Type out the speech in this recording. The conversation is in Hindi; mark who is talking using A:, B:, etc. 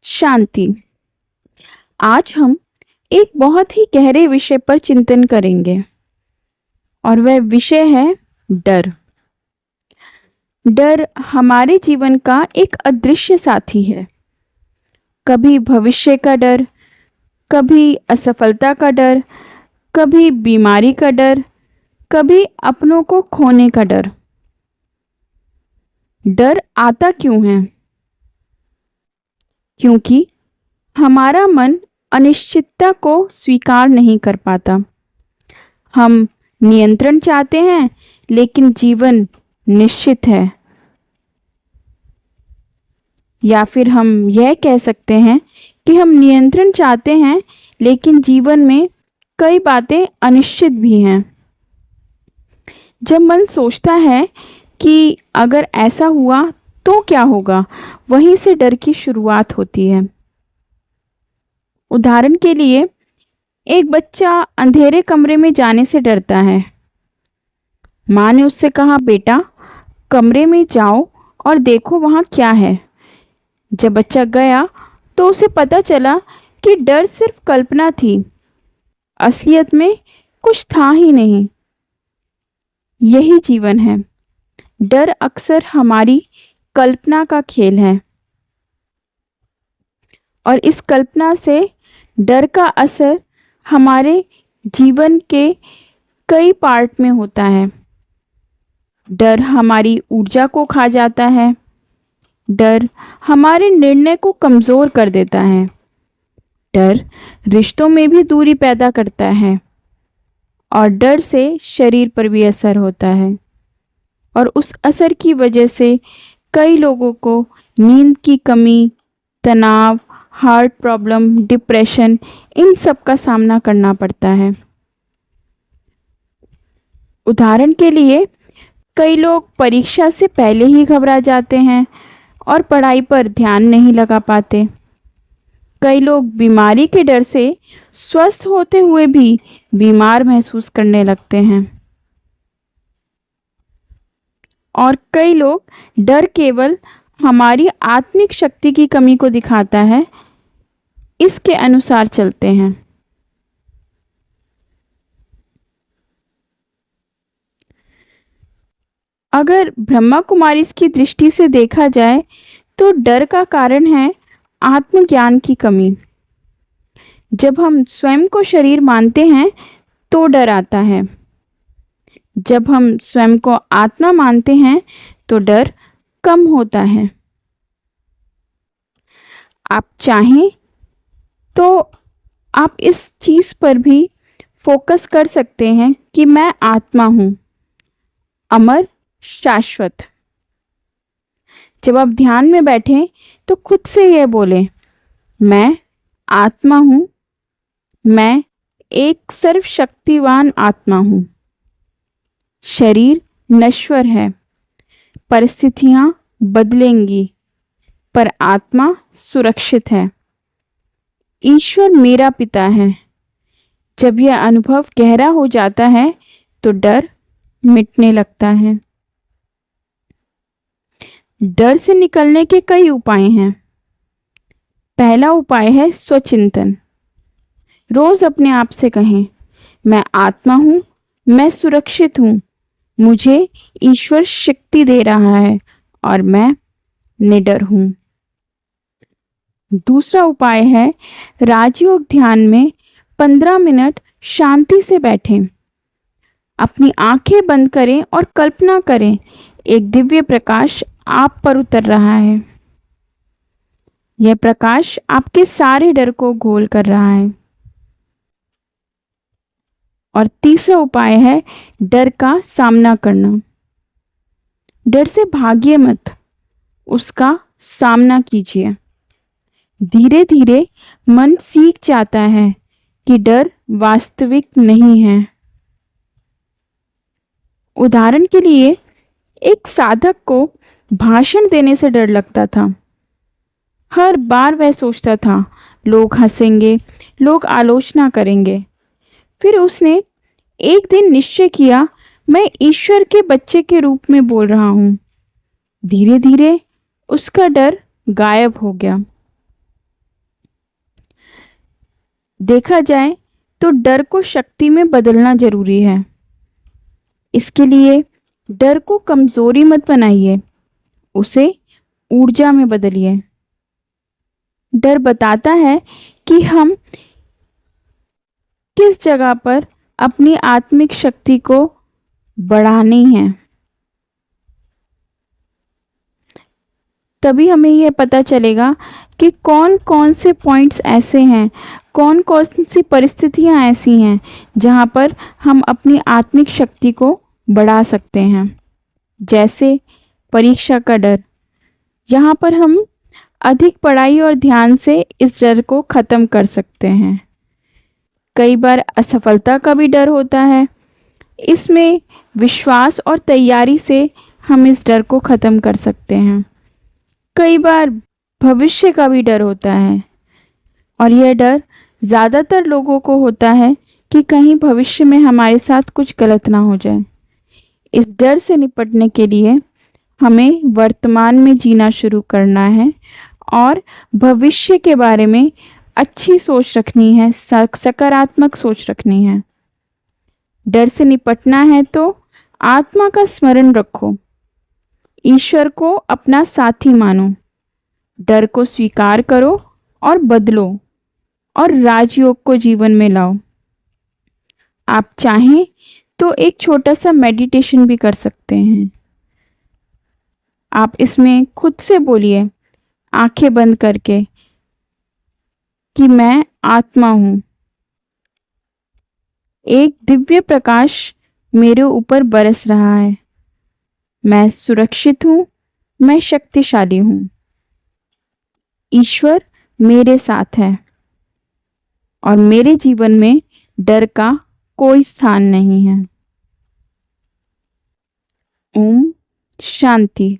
A: शांति। आज हम एक बहुत ही गहरे विषय पर चिंतन करेंगे और वह विषय है डर। डर हमारे जीवन का एक अदृश्य साथी है। कभी भविष्य का डर, कभी असफलता का डर, कभी बीमारी का डर, कभी अपनों को खोने का डर। डर आता क्यों है? क्योंकि हमारा मन अनिश्चितता को स्वीकार नहीं कर पाता। हम नियंत्रण चाहते हैं, लेकिन जीवन निश्चित है। या फिर हम यह कह सकते हैं कि हम नियंत्रण चाहते हैं, लेकिन जीवन में कई बातें अनिश्चित भी हैं। जब मन सोचता है कि अगर ऐसा हुआ तो क्या होगा, वहीं से डर की शुरुआत होती है। उदाहरण के लिए, एक बच्चा अंधेरे कमरे में जाने से डरता है। माँ ने उससे कहा, बेटा कमरे में जाओ और देखो वहाँ क्या है। जब बच्चा गया तो उसे पता चला कि डर सिर्फ कल्पना थी, असलियत में कुछ था ही नहीं। यही जीवन है। डर अक्सर हमारी कल्पना का खेल है, और इस कल्पना से डर का असर हमारे जीवन के कई पार्ट में होता है। डर हमारी ऊर्जा को खा जाता है। डर हमारे निर्णय को कमज़ोर कर देता है। डर रिश्तों में भी दूरी पैदा करता है, और डर से शरीर पर भी असर होता है। और उस असर की वजह से कई लोगों को नींद की कमी, तनाव, हार्ट प्रॉब्लम, डिप्रेशन, इन सब का सामना करना पड़ता है। उदाहरण के लिए, कई लोग परीक्षा से पहले ही घबरा जाते हैं और पढ़ाई पर ध्यान नहीं लगा पाते। कई लोग बीमारी के डर से स्वस्थ होते हुए भी बीमार महसूस करने लगते हैं। और कई लोग डर केवल हमारी आत्मिक शक्ति की कमी को दिखाता है, इसके अनुसार चलते हैं। अगर ब्रह्मा कुमारी की दृष्टि से देखा जाए तो डर का कारण है आत्मज्ञान की कमी। जब हम स्वयं को शरीर मानते हैं तो डर आता है। जब हम स्वयं को आत्मा मानते हैं तो डर कम होता है। आप चाहें तो आप इस चीज़ पर भी फोकस कर सकते हैं कि मैं आत्मा हूँ, अमर, शाश्वत। जब आप ध्यान में बैठें तो खुद से यह बोलें, मैं आत्मा हूँ, मैं एक सर्वशक्तिवान आत्मा हूँ। शरीर नश्वर है, परिस्थितियाँ बदलेंगी, पर आत्मा सुरक्षित है। ईश्वर मेरा पिता है। जब यह अनुभव गहरा हो जाता है तो डर मिटने लगता है। डर से निकलने के कई उपाय हैं। पहला उपाय है स्वचिंतन। रोज अपने आप से कहें, मैं आत्मा हूँ, मैं सुरक्षित हूँ, मुझे ईश्वर शक्ति दे रहा है और मैं निडर हूँ। दूसरा उपाय है राजयोग ध्यान में 15 मिनट शांति से बैठें। अपनी आंखें बंद करें और कल्पना करें, एक दिव्य प्रकाश आप पर उतर रहा है। यह प्रकाश आपके सारे डर को घोल कर रहा है। और तीसरा उपाय है डर का सामना करना। डर से भागिए मत, उसका सामना कीजिए। धीरे धीरे मन सीख जाता है कि डर वास्तविक नहीं है। उदाहरण के लिए, एक साधक को भाषण देने से डर लगता था। हर बार वह सोचता था, लोग हंसेंगे, लोग आलोचना करेंगे। फिर उसने एक दिन निश्चय किया, मैं ईश्वर के बच्चे के रूप में बोल रहा हूँ। धीरे धीरे उसका डर गायब हो गया। देखा जाए तो डर को शक्ति में बदलना जरूरी है। इसके लिए डर को कमजोरी मत बनाइए, उसे ऊर्जा में बदलिए। डर बताता है कि हम किस जगह पर अपनी आत्मिक शक्ति को बढ़ानी है। तभी हमें यह पता चलेगा कि कौन कौन से पॉइंट्स ऐसे हैं, कौन कौन सी परिस्थितियां ऐसी हैं जहां पर हम अपनी आत्मिक शक्ति को बढ़ा सकते हैं। जैसे परीक्षा का डर, यहाँ पर हम अधिक पढ़ाई और ध्यान से इस डर को ख़त्म कर सकते हैं। कई बार असफलता का भी डर होता है, इसमें विश्वास और तैयारी से हम इस डर को ख़त्म कर सकते हैं। कई बार भविष्य का भी डर होता है, और यह डर ज़्यादातर लोगों को होता है कि कहीं भविष्य में हमारे साथ कुछ गलत ना हो जाए। इस डर से निपटने के लिए हमें वर्तमान में जीना शुरू करना है और भविष्य के बारे में अच्छी सोच रखनी है, सकारात्मक सोच रखनी है। डर से निपटना है तो आत्मा का स्मरण रखो, ईश्वर को अपना साथी मानो, डर को स्वीकार करो और बदलो और राजयोग को जीवन में लाओ। आप चाहें तो एक छोटा सा मेडिटेशन भी कर सकते हैं। आप इसमें खुद से बोलिए, आंखें बंद करके, कि मैं आत्मा हूं। एक दिव्य प्रकाश मेरे ऊपर बरस रहा है। मैं सुरक्षित हूं, मैं शक्तिशाली हूं। ईश्वर मेरे साथ है और मेरे जीवन में डर का कोई स्थान नहीं है। ओम शांति।